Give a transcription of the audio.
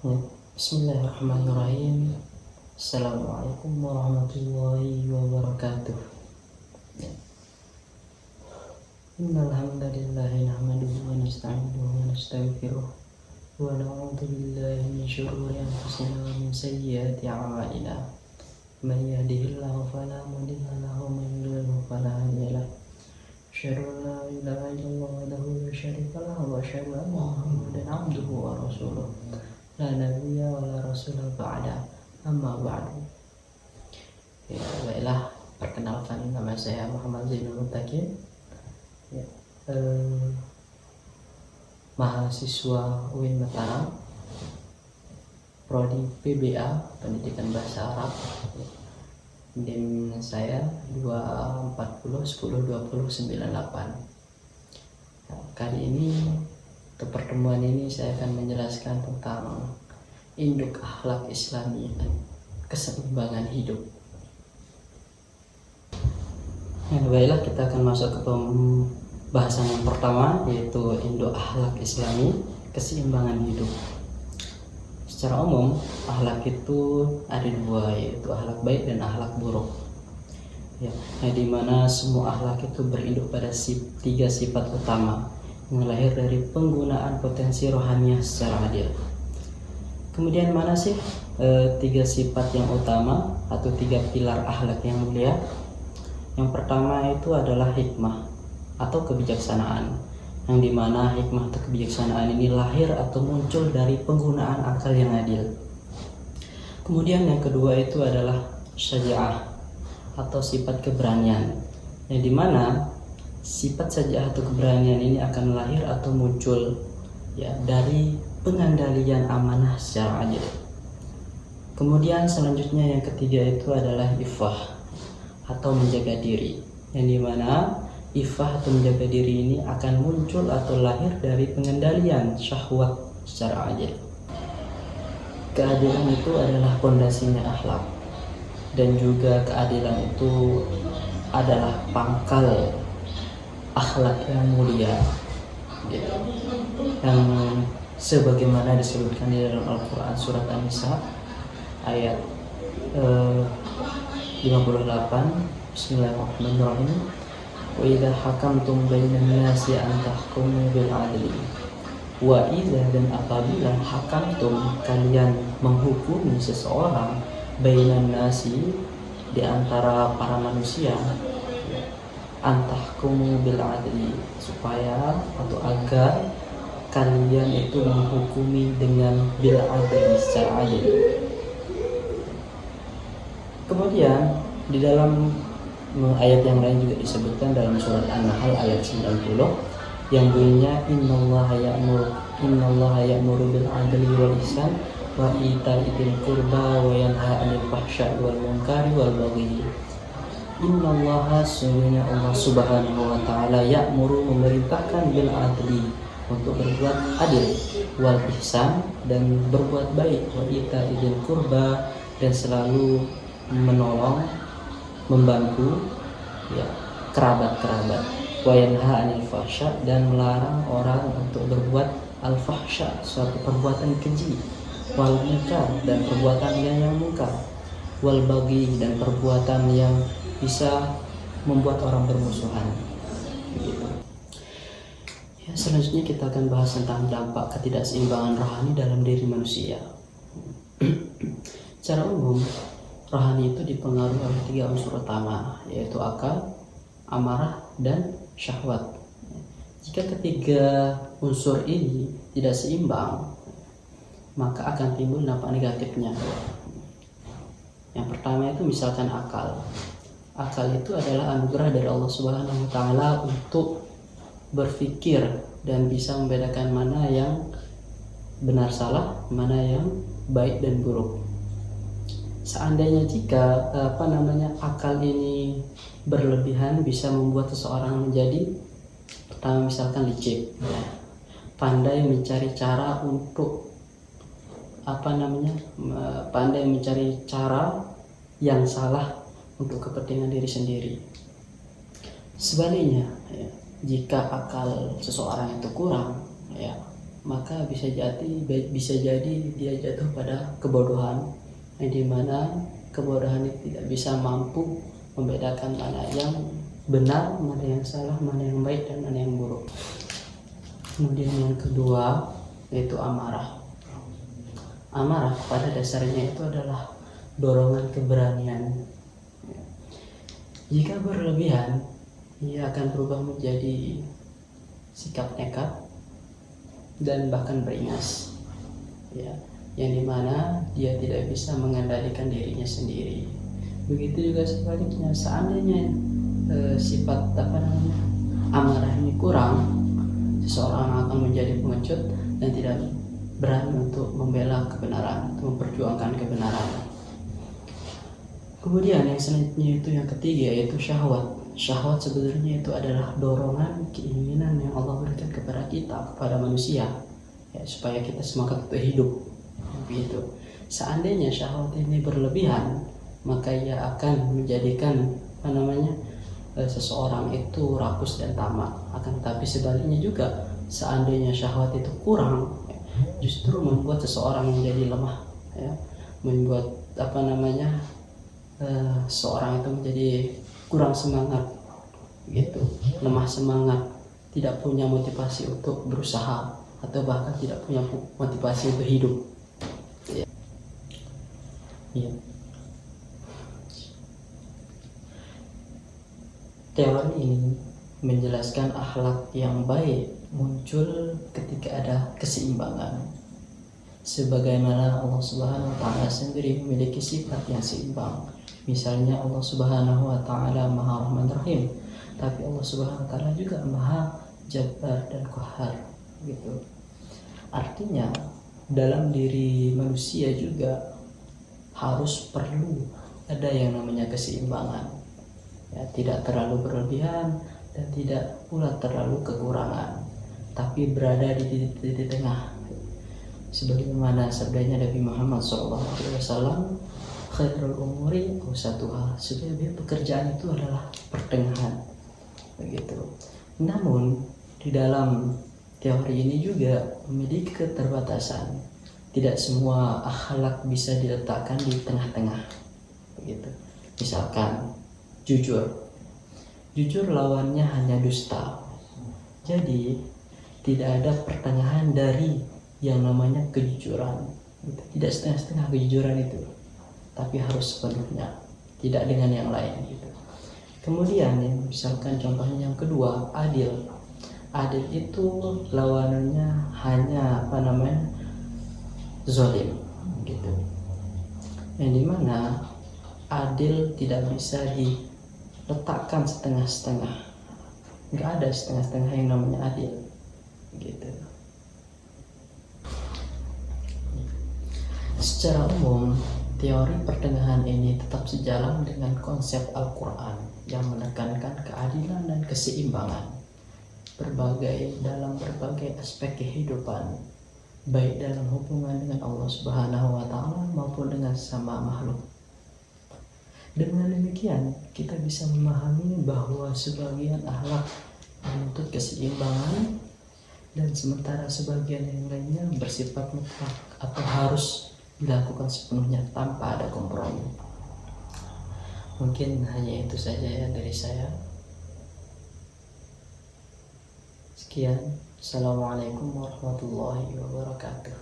Ya. Bismillahirrahmanirrahim. Assalamualaikum warahmatullahi wabarakatuh. Ya. Innal hamdalillahi nahmaduhu wa nasta'inuhu wa nastaghfiruh wa na'udzu billahi min shururi anfusina wa min sayyiati a'malina. Man yahdihillahu fala mudilla lahu wa man yudlil fala hadiya lahu. Asyhadu an la ilaha illallah wahdahu la syarika lahu wa asyhadu anna Muhammadan 'abduhu wa rasuluh. La nabiyya wa la rasulah ba'da, amma ba'du. Ya, baiklah, perkenalkan, nama saya Muhammad Zainul Mutakin. Ya, mahasiswa UIN Mataram, prodi PBA, Pendidikan Bahasa Arab. NIM saya 240102098. Nah, kali ini untuk pertemuan ini saya akan menjelaskan tentang induk akhlak Islami, keseimbangan hidup. Baiklah, kita akan masuk ke pembahasan yang pertama, yaitu induk akhlak Islami, keseimbangan hidup. Secara umum, akhlak itu ada dua, yaitu akhlak baik dan akhlak buruk. Ya, di mana semua akhlak itu berinduk pada tiga sifat utama yang lahir dari penggunaan potensi rohaniah secara adil. Kemudian mana sih tiga sifat yang utama atau tiga pilar akhlak yang mulia? Yang pertama itu adalah hikmah atau kebijaksanaan, yang dimana hikmah atau kebijaksanaan ini lahir atau muncul dari penggunaan akal yang adil. Kemudian yang kedua itu adalah syaja'ah atau sifat keberanian, yang dimana sifat syaja'ah atau keberanian ini akan lahir atau muncul ya dari pengandalian amanah secara adil. Kemudian selanjutnya yang ketiga itu adalah iffah atau menjaga diri, yang dimana iffah atau menjaga diri ini akan muncul atau lahir dari pengendalian syahwat secara adil. Keadilan itu adalah pondasinya akhlak, dan juga keadilan itu adalah pangkal akhlak yang mulia, gitu. Yang sebagaimana disebutkan di dalam Al-Quran surat An-Nisa ayat 58. Bismillahirrahmanirrahim. Wa idza hakamtum bainan nasi an tahkumu bil adli. Wa idza, dan apabila hakamtum, kalian menghukumi seseorang, bainan nasi, di antara para manusia, antahkumu bil adli, supaya atau agar kalian itu menghukumi dengan bil adli, secara adil. Kemudian di dalam ayat yang lain juga disebutkan dalam surat An-Nahl ayat 90 yang bunyinya innallaha ya'muru bil adli wal ihsan wa ita'i dzil qurba wa yanha 'anil fahsya'i wal munkari wal baghi. Innallaha, sesungguhnya Allah Subhanahu wa taala, ya'muru, memerintahkan, bil adli, untuk berbuat adil, wal ihsan, dan berbuat baik, wa ita'i dzil qurba, dan selalu menolong, membantu ya kerabat-kerabat, wa yanha 'anil fahsya, dan melarang orang untuk berbuat al-fahsya, suatu perbuatan keji, wal munkar, dan perbuatan yang munkar, wal baghi, dan perbuatan yang bisa membuat orang bermusuhan, gitu. Ya, selanjutnya kita akan bahas tentang dampak ketidakseimbangan rohani dalam diri manusia. Secara umum, rohani itu dipengaruhi oleh tiga unsur utama, yaitu akal, amarah, dan syahwat. Jika ketiga unsur ini tidak seimbang, maka akan timbul dampak negatifnya. Yang pertama itu misalkan akal. Akal itu adalah anugerah dari Allah Subhanahu wa taala untuk berpikir dan bisa membedakan mana yang benar salah, mana yang baik dan buruk. Seandainya jika akal ini berlebihan, bisa membuat seseorang menjadi, pertama misalkan licik, ya, pandai mencari cara untuk pandai mencari cara yang salah untuk kepentingan diri sendiri. Sebaliknya, ya, jika akal seseorang itu kurang, ya, maka bisa jadi dia jatuh pada kebodohan, yang dimana kebodohan itu tidak bisa mampu membedakan mana yang benar, mana yang salah, mana yang baik, dan mana yang buruk. Kemudian yang kedua yaitu amarah. Amarah pada dasarnya itu adalah dorongan keberanian. Jika berlebihan, ia akan berubah menjadi sikap nekat dan bahkan beringas, ya, yang dimana dia tidak bisa mengendalikan dirinya sendiri. Begitu juga sebaliknya, seandainya sifat amarah ini kurang, seseorang akan menjadi pengecut dan tidak berani untuk membela kebenaran, untuk memperjuangkan kebenaran. Kemudian yang selanjutnya itu yang ketiga, yaitu syahwat. Syahwat sebenarnya itu adalah dorongan, keinginan yang Allah berikan kepada kita, kepada manusia, ya, supaya kita semangat untuk hidup. Begitu. Seandainya syahwat ini berlebihan, maka ia akan menjadikan seseorang itu rakus dan tamak. Akan tetapi sebaliknya juga, seandainya syahwat itu kurang, justru membuat seseorang menjadi lemah, ya, membuat seorang itu menjadi kurang semangat, gitu, lemah semangat, tidak punya motivasi untuk berusaha, atau bahkan tidak punya motivasi untuk hidup. Ya. Teori ini menjelaskan akhlak yang baik muncul ketika ada keseimbangan. Sebagaimana Allah Subhanahu wa Ta'ala sendiri memiliki sifat yang seimbang. Misalnya Allah Subhanahu wa Ta'ala Maha Rahman Rahim, tapi Allah Subhanahu wa Ta'ala juga Maha Jabbar dan Qahhar, gitu. Artinya dalam diri manusia juga harus perlu ada yang namanya keseimbangan, ya, tidak terlalu berlebihan dan tidak pula terlalu kekurangan, tapi berada di titik tengah. Sebagaimana sabdanya Nabi Muhammad SAW, khairul umuri awsatuha, sebagai pekerjaan itu adalah pertengahan, begitu. Namun di dalam teori ini juga memiliki keterbatasan. Tidak semua akhlak bisa diletakkan di tengah-tengah, begitu. Misalkan jujur lawannya hanya dusta. Jadi tidak ada pertengahan dari yang namanya kejujuran. Tidak setengah-setengah kejujuran itu, tapi harus sepenuhnya, tidak dengan yang lain, gitu. Kemudian misalkan contohnya yang kedua, adil. Adil itu lawanannya hanya zalim, gitu. Yang dimana adil tidak bisa diletakkan setengah-setengah. Nggak ada setengah-setengah yang namanya adil, gitu. Secara umum, teori pertengahan ini tetap sejalan dengan konsep Al-Quran yang menekankan keadilan dan keseimbangan dalam berbagai aspek kehidupan, baik dalam hubungan dengan Allah Subhanahu wa Ta'ala maupun dengan sesama makhluk. Dengan demikian, kita bisa memahami bahwa sebagian akhlak menuntut keseimbangan, dan sementara sebagian yang lainnya bersifat mutlak atau harus dilakukan sepenuhnya tanpa ada kompromi. Mungkin hanya itu saja ya dari saya. Sekian. Assalamualaikum warahmatullahi wabarakatuh.